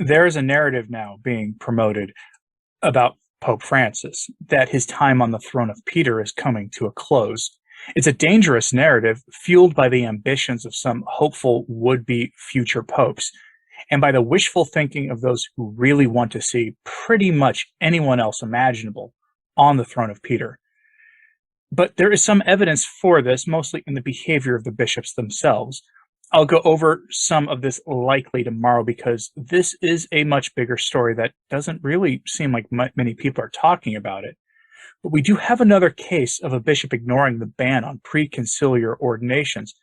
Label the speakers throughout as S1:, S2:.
S1: There's a narrative now being promoted about Pope Francis that his time on the throne of Peter is coming to a close. It's a dangerous narrative fueled by the ambitions of some hopeful would-be future popes and by the wishful thinking of those who really want to see pretty much anyone else imaginable on the throne of Peter. But there is some evidence for this, mostly in the behavior of the bishops themselves. I'll go over some of this likely tomorrow because this is a much bigger story that doesn't really seem like many people are talking about it. But we do have another case of a bishop ignoring the ban on preconciliar ordinations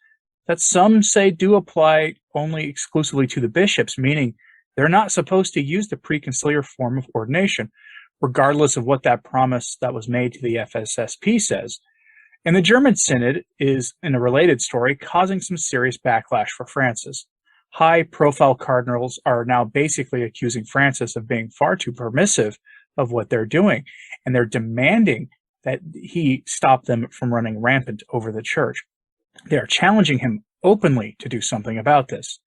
S1: that some say do apply only exclusively to the bishops, meaning they're not supposed to use the preconciliar form of ordination, regardless of what that promise that was made to the FSSP says. And the German Synod is, in a related story, causing some serious backlash for Francis. High-profile cardinals are now basically accusing Francis of being far too permissive of what they're doing, and they're demanding that he stop them from running rampant over the church. They are challenging him openly to do something about this.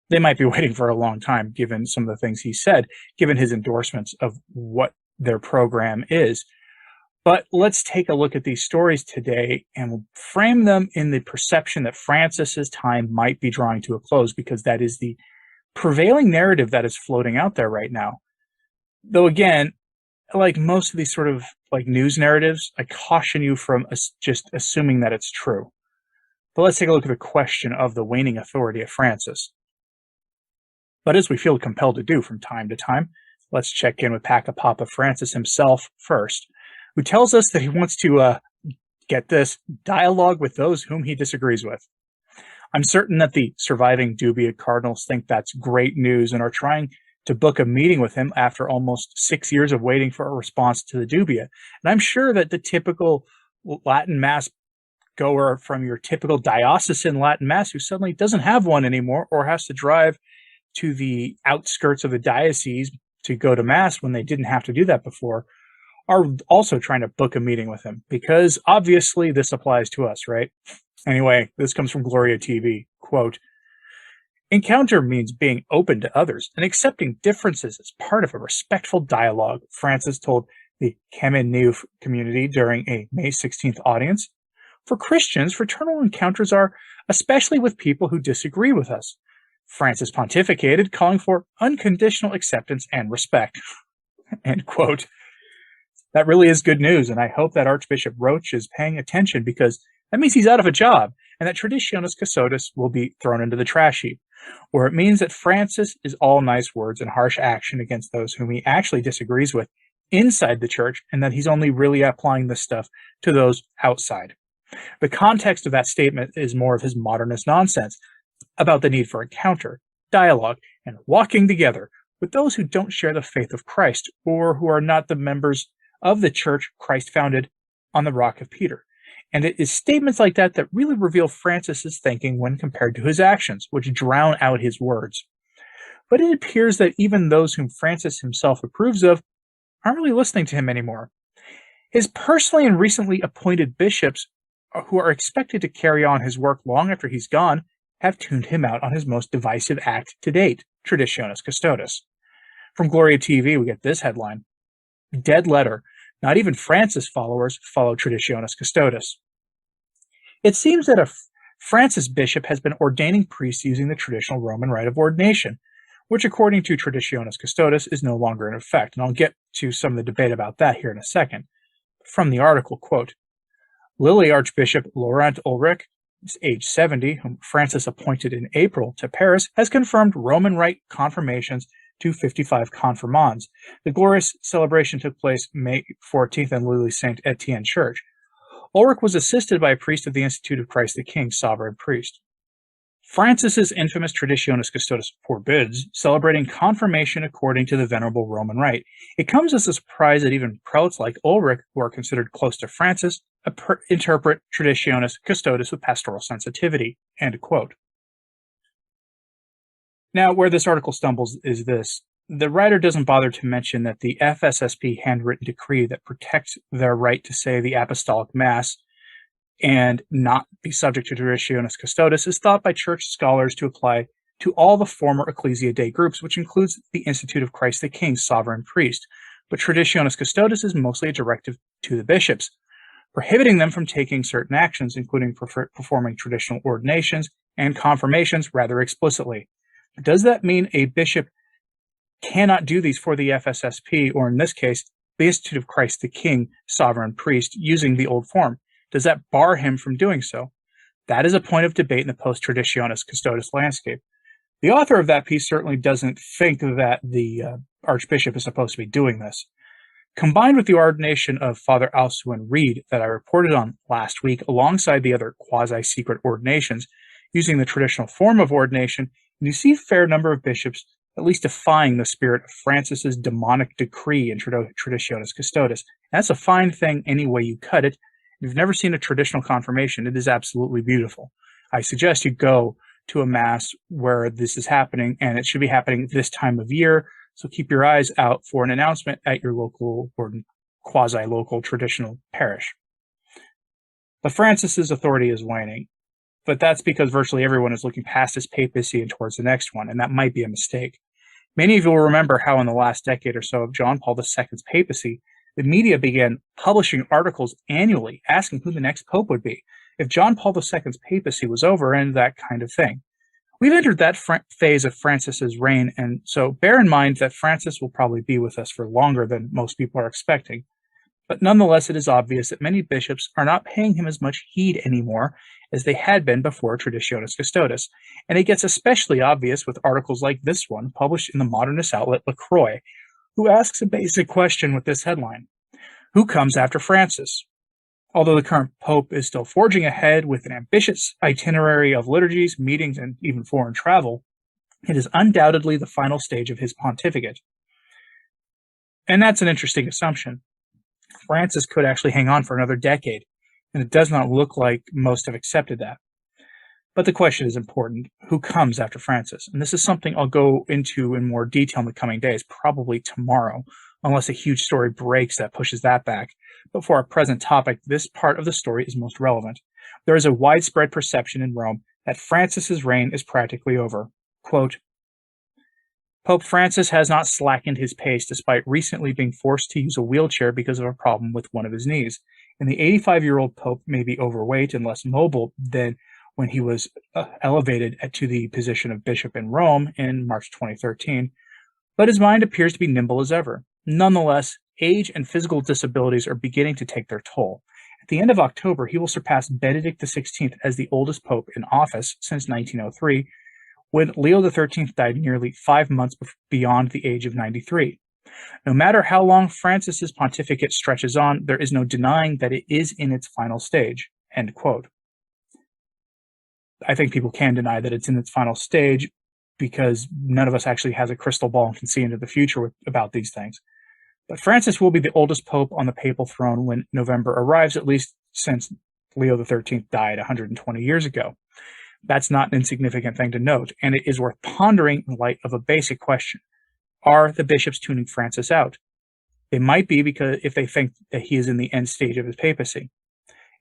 S1: They might be waiting for a long time, given some of the things he said, given his endorsements of what their program is. But let's take a look at these stories today and frame them in the perception that Francis's time might be drawing to a close, because that is the prevailing narrative that is floating out there right now. Though again, like most of these sort of like news narratives, I caution you from just assuming that it's true. But let's take a look at the question of the waning authority of Francis. But as we feel compelled to do from time to time, let's check in with Papa Francis himself first, who tells us that he wants to, get this, dialogue with those whom he disagrees with. I'm certain that the surviving dubia cardinals think that's great news and are trying to book a meeting with him after almost 6 years of waiting for a response to the dubia. And I'm sure that the typical Latin Mass goer from your typical diocesan Latin Mass who suddenly doesn't have one anymore or has to drive to the outskirts of the diocese to go to Mass when they didn't have to do that before, are also trying to book a meeting with him, because obviously this applies to us, right? Anyway, this comes from Gloria TV. Quote, "Encounter means being open to others and accepting differences as part of a respectful dialogue," Francis told the Kemeneu community during a May 16th audience. "For Christians, fraternal encounters are especially with people who disagree with us," Francis pontificated, calling for unconditional acceptance and respect. End quote. That really is good news, and I hope that Archbishop Roach is paying attention, because that means he's out of a job, and that Traditionis Custodes will be thrown into the trash heap. Or it means that Francis is all nice words and harsh action against those whom he actually disagrees with inside the church, and that he's only really applying this stuff to those outside. The context of that statement is more of his modernist nonsense about the need for encounter, dialogue, and walking together with those who don't share the faith of Christ or who are not the members of the church Christ founded on the rock of Peter. And it is statements like that that really reveal Francis's thinking when compared to his actions, which drown out his words. But it appears that even those whom Francis himself approves of aren't really listening to him anymore. His personally and recently appointed bishops, who are expected to carry on his work long after he's gone, have tuned him out on his most divisive act to date, Traditionis Custodes. From Gloria TV, we get this headline: "Dead letter. Not even Francis followers follow Traditionis Custodes." It seems that a Francis bishop has been ordaining priests using the traditional Roman rite of ordination, which according to Traditionis Custodes is no longer in effect. And I'll get to some of the debate about that here in a second. From the article, quote, "Lily Archbishop Laurent Ulrich, age 70, whom Francis appointed in April to Paris, has confirmed Roman rite confirmations to 55 confirmands. The glorious celebration took place May 14th in Lily Saint Etienne Church. Ulrich was assisted by a priest of the Institute of Christ the King, sovereign priest. Francis's infamous Traditionis Custodes forbids celebrating confirmation according to the venerable Roman rite. It comes as a surprise that even prelates like Ulrich, who are considered close to Francis, interpret Traditionis Custodes with pastoral sensitivity." End quote. Now, where this article stumbles is this. The writer doesn't bother to mention that the FSSP handwritten decree that protects their right to say the Apostolic Mass and not be subject to Traditionis Custodes is thought by church scholars to apply to all the former Ecclesia Dei groups, which includes the Institute of Christ the King, sovereign priest. But Traditionis Custodes is mostly a directive to the bishops, prohibiting them from taking certain actions, including performing traditional ordinations and confirmations rather explicitly. Does that mean a bishop cannot do these for the FSSP, or in this case, the Institute of Christ the King, sovereign priest, using the old form? Does that bar him from doing so? That is a point of debate in the post-Traditionis Custodes landscape. The author of that piece certainly doesn't think that the archbishop is supposed to be doing this. Combined with the ordination of Father Alcuin Reed that I reported on last week, alongside the other quasi-secret ordinations using the traditional form of ordination, you see a fair number of bishops at least defying the spirit of Francis's demonic decree in Traditionis Custodes. That's a fine thing any way you cut it. If you've never seen a traditional confirmation, it is absolutely beautiful. I suggest you go to a mass where this is happening, and it should be happening this time of year. So keep your eyes out for an announcement at your local or quasi-local traditional parish. But Francis's authority is waning, but that's because virtually everyone is looking past his papacy and towards the next one, and that might be a mistake. Many of you will remember how in the last decade or so of John Paul II's papacy, the media began publishing articles annually asking who the next pope would be, if John Paul II's papacy was over, and that kind of thing. We've entered that phase of Francis's reign, and so bear in mind that Francis will probably be with us for longer than most people are expecting. But nonetheless, it is obvious that many bishops are not paying him as much heed anymore as they had been before Traditionis Custodes, and it gets especially obvious with articles like this one published in the modernist outlet La Croix, who asks a basic question with this headline: who comes after Francis? Although the current pope is still forging ahead with an ambitious itinerary of liturgies, meetings, and even foreign travel, it is undoubtedly the final stage of his pontificate. And that's an interesting assumption. Francis could actually hang on for another decade, and it does not look like most have accepted that. But the question is important: who comes after Francis? And this is something I'll go into in more detail in the coming days, probably tomorrow, unless a huge story breaks that pushes that back. But for our present topic, this part of the story is most relevant. There is a widespread perception in Rome that Francis's reign is practically over. Quote, Pope Francis has not slackened his pace despite recently being forced to use a wheelchair because of a problem with one of his knees. And the 85-year-old Pope may be overweight and less mobile than when he was elevated to the position of bishop in Rome in March 2013, but his mind appears to be nimble as ever. Nonetheless, age and physical disabilities are beginning to take their toll. At the end of October, he will surpass Benedict XVI as the oldest pope in office since 1903, when Leo XIII died nearly 5 months beyond the age of 93. No matter how long Francis's pontificate stretches on, there is no denying that it is in its final stage. End quote. I think people can deny that it's in its final stage because none of us actually has a crystal ball and can see into the future about these things. But Francis will be the oldest pope on the papal throne when November arrives, at least since Leo XIII died 120 years ago. That's not an insignificant thing to note, and it is worth pondering in light of a basic question. Are the bishops tuning Francis out? They might be, because if they think that he is in the end stage of his papacy.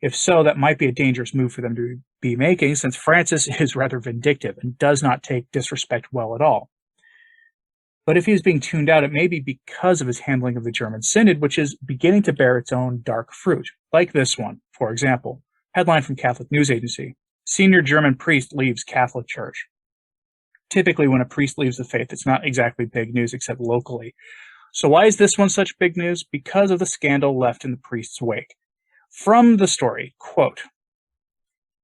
S1: If so, that might be a dangerous move for them to be making, since Francis is rather vindictive and does not take disrespect well at all. But if he is being tuned out, it may be because of his handling of the German Synod, which is beginning to bear its own dark fruit, like this one, for example. Headline from Catholic News Agency: Senior German priest leaves Catholic Church. Typically, when a priest leaves the faith, it's not exactly big news, except locally. So why is this one such big news? Because of the scandal left in the priest's wake. From the story, quote,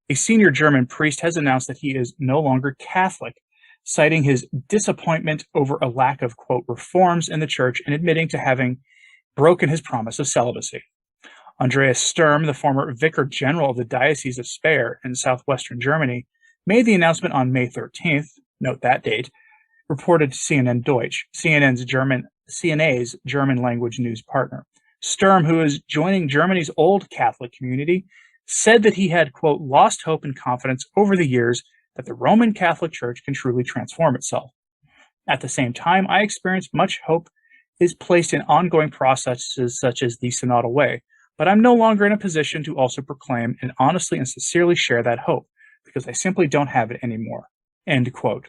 S1: a senior German priest has announced that he is no longer Catholic, citing his disappointment over a lack of, quote, reforms in the church and admitting to having broken his promise of celibacy. Andreas Sturm, the former vicar general of the Diocese of Speyer in southwestern Germany, made the announcement on May 13th, note that date, reported to CNN Deutsch, CNA's German language news partner. Sturm, who is joining Germany's old Catholic community, said that he had, quote, lost hope and confidence over the years that the Roman Catholic Church can truly transform itself. At the same time, I experienced much hope is placed in ongoing processes such as the Synodal Way, but I'm no longer in a position to also proclaim and honestly and sincerely share that hope, because I simply don't have it anymore. End quote.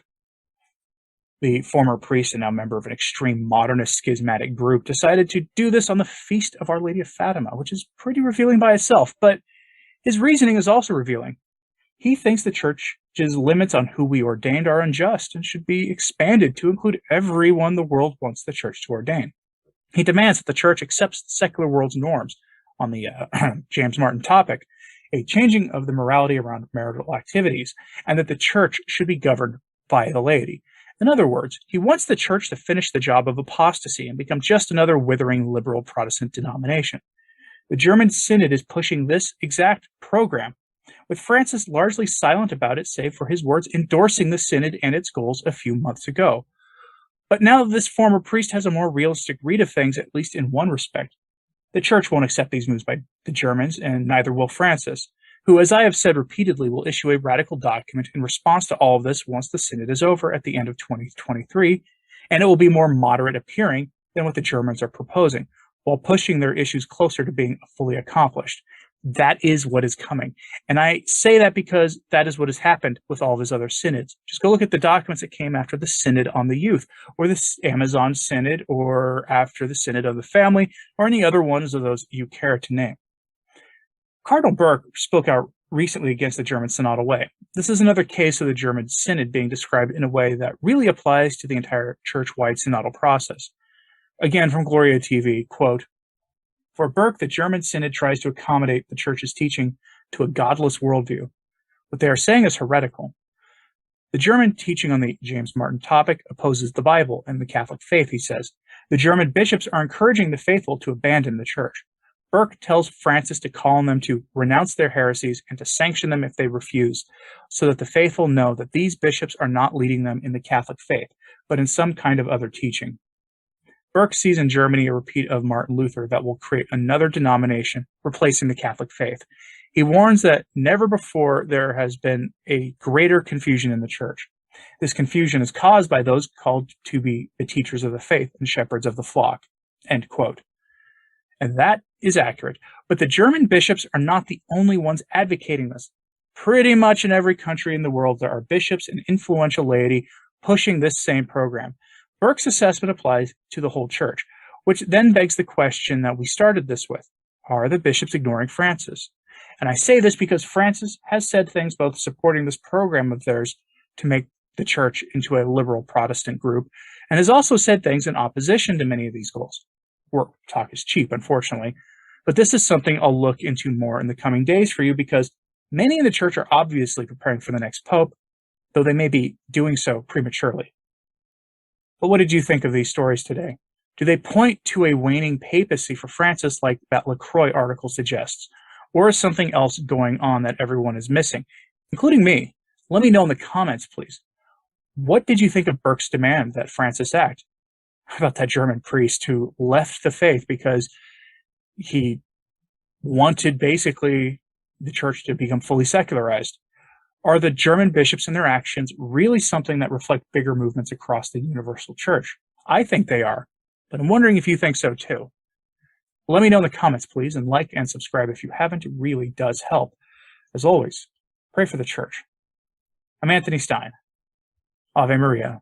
S1: The former priest and now member of an extreme modernist schismatic group decided to do this on the feast of Our Lady of Fatima, which is pretty revealing by itself, but his reasoning is also revealing. He thinks the church's limits on who we ordained are unjust and should be expanded to include everyone the world wants the church to ordain. He demands that the church accepts the secular world's norms on the James Martin topic, a changing of the morality around marital activities, and that the church should be governed by the laity. In other words, he wants the church to finish the job of apostasy and become just another withering liberal Protestant denomination. The German Synod is pushing this exact program, with Francis largely silent about it, save for his words endorsing the Synod and its goals a few months ago. But now this former priest has a more realistic read of things, at least in one respect. The church won't accept these moves by the Germans, and neither will Francis, who, as I have said repeatedly, will issue a radical document in response to all of this once the Synod is over at the end of 2023, and it will be more moderate appearing than what the Germans are proposing, while pushing their issues closer to being fully accomplished. That is what is coming. And I say that because that is what has happened with all of his other synods. Just go look at the documents that came after the Synod on the Youth, or the Amazon Synod, or after the Synod of the Family, or any other ones of those you care to name. Cardinal Burke spoke out recently against the German synodal way. This is another case of the German Synod being described in a way that really applies to the entire church-wide synodal process. Again, from Gloria TV, quote, "For Burke, the German Synod tries to accommodate the Church's teaching to a godless worldview. What they are saying is heretical. The German teaching on the James Martin topic opposes the Bible and the Catholic faith," he says. "The German bishops are encouraging the faithful to abandon the Church. Burke tells Francis to call on them to renounce their heresies and to sanction them if they refuse, so that the faithful know that these bishops are not leading them in the Catholic faith, but in some kind of other teaching." Burke sees in Germany a repeat of Martin Luther that will create another denomination replacing the Catholic faith. He warns that never before there has been a greater confusion in the Church. This confusion is caused by those called to be the teachers of the faith and shepherds of the flock. End quote. And that is accurate. But the German bishops are not the only ones advocating this. Pretty much in every country in the world, there are bishops and influential laity pushing this same program. Burke's assessment applies to the whole church, which then begs the question that we started this with. Are the bishops ignoring Francis? And I say this because Francis has said things both supporting this program of theirs to make the church into a liberal Protestant group, and has also said things in opposition to many of these goals. Talk is cheap, unfortunately, but this is something I'll look into more in the coming days for you, because many in the church are obviously preparing for the next pope, though they may be doing so prematurely. But what did you think of these stories today? Do they point to a waning papacy for Francis like that LaCroix article suggests? Or is something else going on that everyone is missing, including me? Let me know in the comments, please. What did you think of Burke's demand that Francis act? How about that German priest who left the faith because he wanted basically the church to become fully secularized? Are the German bishops and their actions really something that reflect bigger movements across the universal church? I think they are, but I'm wondering if you think so too. Let me know in the comments, please, and like and subscribe if you haven't. It really does help. As always, pray for the church. I'm Anthony Stein. Ave Maria.